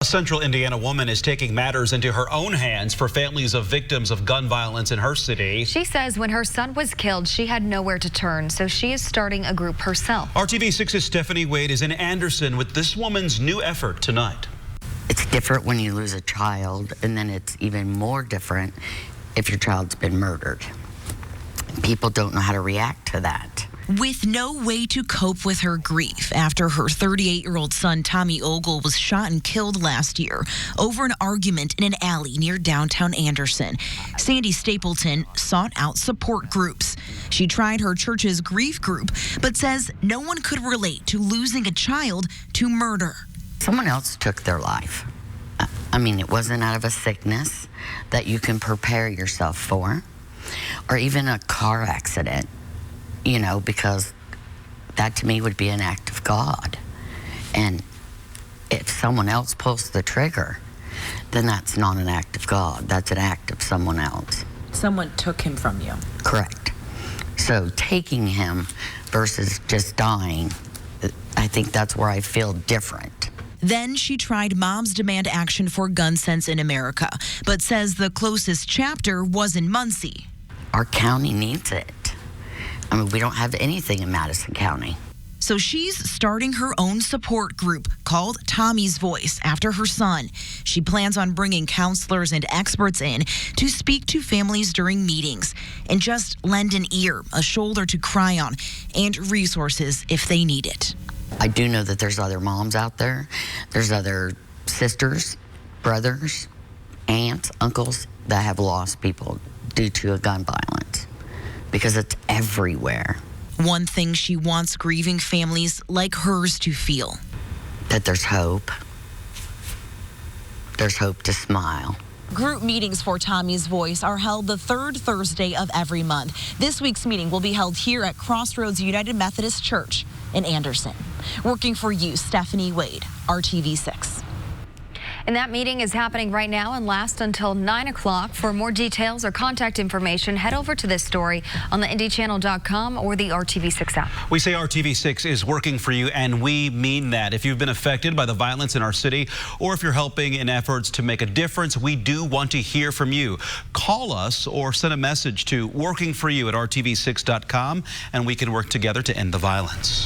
A central Indiana woman is taking matters into her own hands for families of victims of gun violence in her city. She says when her son was killed, she had nowhere to turn, so she is starting a group herself. RTV6's Stephanie Wade is in Anderson with this woman's new effort tonight. It's different when you lose a child, and then it's even more different if your child's been murdered. People don't know how to react to that. With no way to cope with her grief after her 38-year-old son, Tommy Ogle, was shot and killed last year over an argument in an alley near downtown Anderson, Sandy Stapleton sought out support groups. She tried her church's grief group, but says no one could relate to losing a child to murder. Someone else took their life. I mean, it wasn't out of a sickness that you can prepare yourself for, or even a car accident. You know, because that to me would be an act of God. And if someone else pulls the trigger, then that's not an act of God. That's an act of someone else. Someone took him from you. Correct. So taking him versus just dying, I think that's where I feel different. Then she tried Moms Demand Action for Gun Sense in America, but says the closest chapter was in Muncie. Our county needs it. I mean, we don't have anything in Madison County. So she's starting her own support group called Tommy's Voice after her son. She plans on bringing counselors and experts in to speak to families during meetings and just lend an ear, a shoulder to cry on, and resources if they need it. I do know that there's other moms out there. There's other sisters, brothers, aunts, uncles that have lost people due to a gun violence. Because it's everywhere. One thing she wants grieving families like hers to feel. That there's hope. There's hope to smile. Group meetings for Tommy's Voice are held the third Thursday of every month. This week's meeting will be held here at Crossroads United Methodist Church in Anderson. Working for you, Stephanie Wade, RTV6. And that meeting is happening right now and lasts until 9 o'clock. For more details or contact information, head over to this story on the IndyChannel.com or the RTV6 app. We say RTV6 is working for you, and we mean that. If you've been affected by the violence in our city, or if you're helping in efforts to make a difference, we do want to hear from you. Call us or send a message to workingforyou@rtv6.com, and we can work together to end the violence.